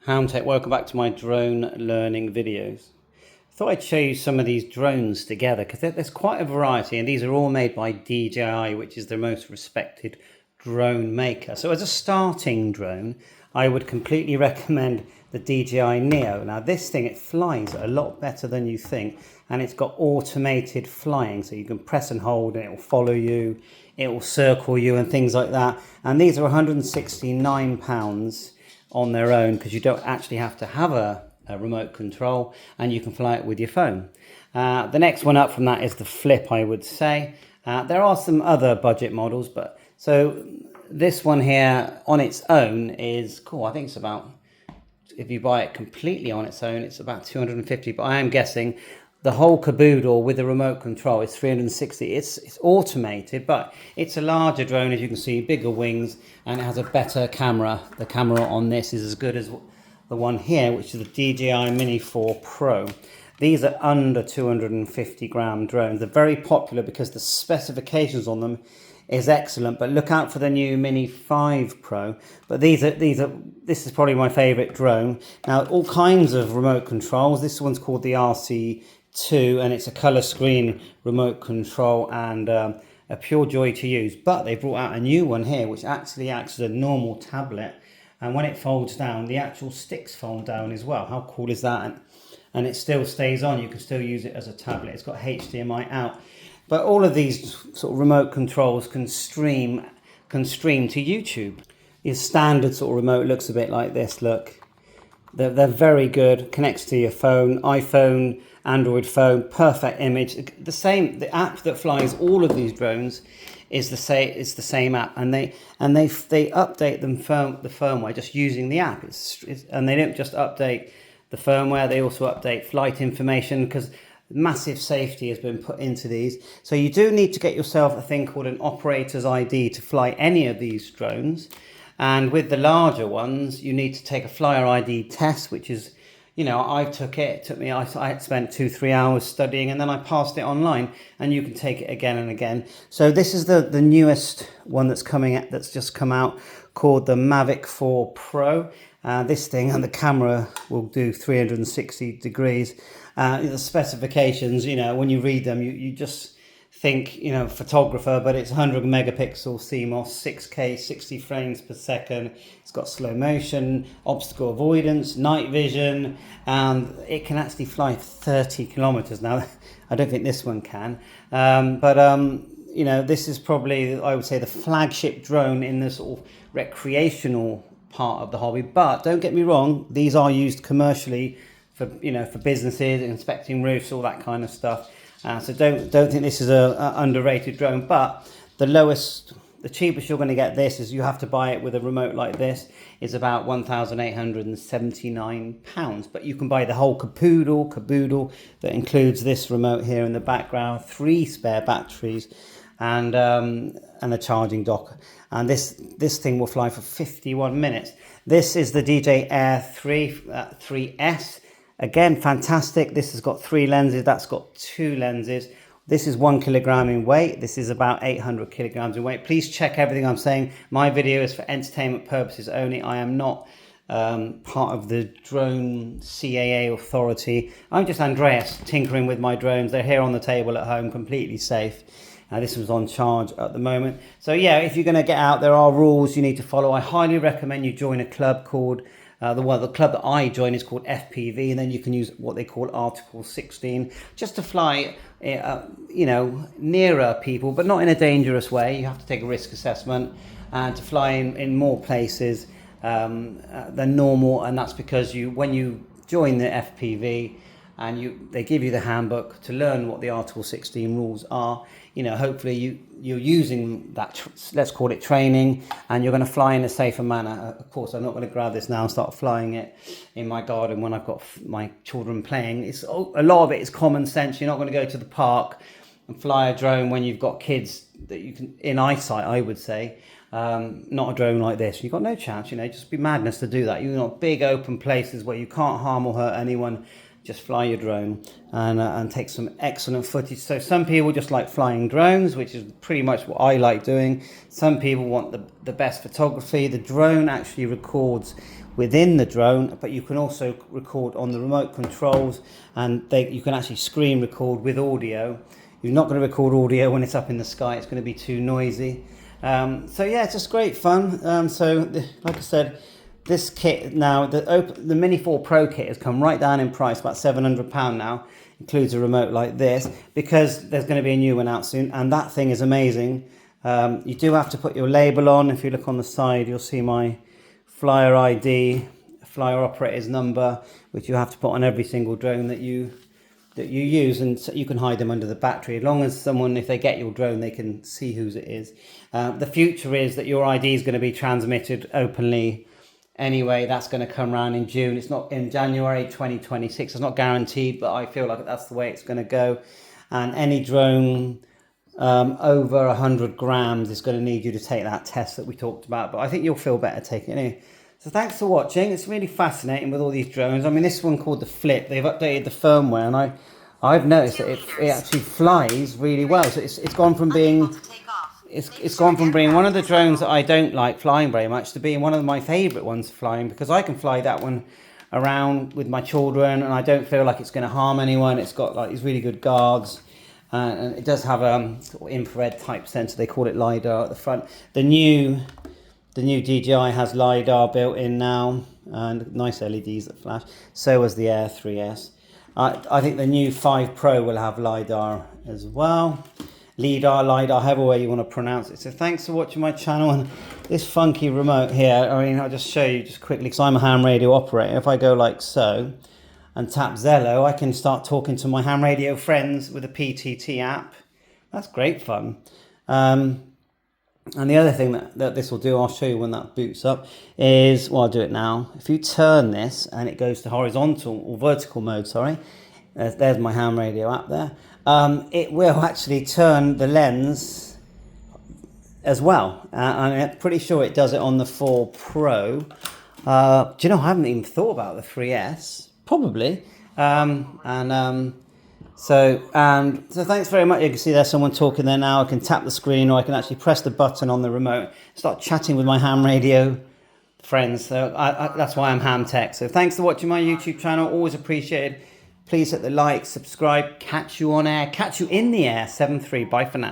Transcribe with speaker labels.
Speaker 1: Tech, welcome back to my drone learning videos. I thought I'd show you some of these drones together because there's quite a variety, and these are all made by DJI, which is the most respected drone maker. So as a starting drone, I would completely recommend the DJI Neo. Now this thing, it flies a lot better than you think, and it's got automated flying, so you can press and hold and it will follow you, it will circle you and things like that. And these are £169 on their own because you don't actually have to have a remote control, and you can fly it with your phone. The next one up from that is the Flip, I would say. There are some other budget models, but so this one here on its own is cool. I think it's about, if you buy it completely on its own, it's about 250, but I am guessing the whole caboodle with the remote control is 360. It's automated, but it's a larger drone, as you can see, bigger wings, and it has a better camera. The camera on this is as good as the one here, which is the DJI Mini 4 Pro. These are under 250 gram drones. They're very popular because the specifications on them is excellent, but look out for the new Mini 5 Pro. But this is probably my favorite drone. Now, all kinds of remote controls. This one's called the RC 2, and it's a color screen remote control, and a pure joy to use. But they brought out a new one here which actually acts as a normal tablet, and when it folds down, the actual sticks fold down as well. How cool is that? And it still stays on. You can still use it as a tablet. It's got HDMI out. But all of these sort of remote controls can stream to YouTube. Your standard sort of remote looks a bit like this. Look, they're very good. Connects to your phone, iPhone, Android phone, perfect image. The app that flies all of these drones is the same app, and they update the firmware just using the app. And they don't just update the firmware; they also update flight information, because massive safety has been put into these. So you do need to get yourself a thing called an operator's ID to fly any of these drones. And with the larger ones, you need to take a flyer ID test, which is, you know, I took it. It took me, I had spent 2-3 hours studying, and then I passed it online, and you can take it again and again. So this is the newest one that's just come out, called the Mavic 4 Pro. This thing, and the camera will do 360 degrees. The specifications, you know, when you read them, you just think, you know, photographer, but it's 100 megapixel CMOS, 6K, 60 frames per second. It's got slow motion, obstacle avoidance, night vision, and it can actually fly 30 kilometers. Now, I don't think this one can, you know, this is probably, I would say, the flagship drone in the sort of recreational part of the hobby. But don't get me wrong, these are used commercially for, you know, for businesses, inspecting roofs, all that kind of stuff. So don't think this is a underrated drone. But the cheapest you're going to get this is, you have to buy it with a remote like this, is about £1,879. But you can buy the whole caboodle that includes this remote here in the background, 3 spare batteries, and a charging dock. And this thing will fly for 51 minutes. This is the DJI Air 3S. Again, fantastic. This has got 3 lenses. That's got 2 lenses. This is 1 kilogram in weight. This is about 800 kilograms in weight. Please check everything I'm saying. My video is for entertainment purposes only. I am not part of the drone CAA authority. I'm just Andreas, tinkering with my drones. They're here on the table at home, completely safe. This one's on charge at the moment. So yeah, if you're going to get out, there are rules you need to follow. I highly recommend you join a club called, the club that I join is called FPV, and then you can use what they call Article 16, just to fly, you know, nearer people, but not in a dangerous way. You have to take a risk assessment, and to fly in more places than normal, and that's because when you join the FPV, and they give you the handbook to learn what the Article 16 rules are. You know, hopefully you're using that, let's call it training, and you're going to fly in a safer manner. Of course, I'm not going to grab this now and start flying it in my garden when I've got my children playing. A lot of it is common sense. You're not going to go to the park and fly a drone when you've got kids that you can, in eyesight, I would say. Not a drone like this. You've got no chance, you know, just be madness to do that. You're not big open places where you can't harm or hurt anyone. Just fly your drone and take some excellent footage. So some people just like flying drones, which is pretty much what I like doing. Some people want the best photography. The drone actually records within the drone, but you can also record on the remote controls, and you can actually screen record with audio. You're not going to record audio when it's up in the sky, it's going to be too noisy. So yeah, it's just great fun. Like I said, this kit now, the Mini 4 Pro kit has come right down in price, about £700 now. Includes a remote like this, because there's going to be a new one out soon, and that thing is amazing. You do have to put your label on. If you look on the side, you'll see my flyer ID, flyer operator's number, which you have to put on every single drone that you use, and so you can hide them under the battery. As long as someone, if they get your drone, they can see whose it is. The future is that your ID is going to be transmitted openly. Anyway, that's going to come around in June. It's not in January 2026. It's not guaranteed, but I feel like that's the way it's going to go. And any drone over 100 grams is going to need you to take that test that we talked about. But I think you'll feel better taking it anyway. So thanks for watching. It's really fascinating with all these drones. I mean, this one called the Flip, they've updated the firmware, and I've noticed that it actually flies really well. So it's gone from being... It's gone from being one of the drones that I don't like flying very much to being one of my favourite ones flying, because I can fly that one around with my children and I don't feel like it's going to harm anyone. It's got like these really good guards, and it does have a sort of infrared type sensor. They call it LiDAR at the front. The new DJI has LiDAR built in now, and nice LEDs that flash. So has the Air 3S. I think the new 5 Pro will have LiDAR as well. LiDAR, however way you want to pronounce it. So thanks for watching my channel, and this funky remote here, I mean, I'll just show you just quickly, because I'm a ham radio operator. If I go like so and tap Zello, I can start talking to my ham radio friends with a PTT app. That's great fun. And the other thing that this will do, I'll show you when that boots up, is, well, I'll do it now. If you turn this and it goes to horizontal or vertical mode, sorry, there's my ham radio app there. It will actually turn the lens as well. I'm pretty sure it does it on the 4 Pro. Do you know, I haven't even thought about the 3S. Probably. So thanks very much. You can see there's someone talking there now. I can tap the screen, or I can actually press the button on the remote, start chatting with my ham radio friends. So that's why I'm Ham Tech. So thanks for watching my YouTube channel. Always appreciated. Please hit the like, subscribe, catch you on air, catch you in the air. 7-3. Bye for now.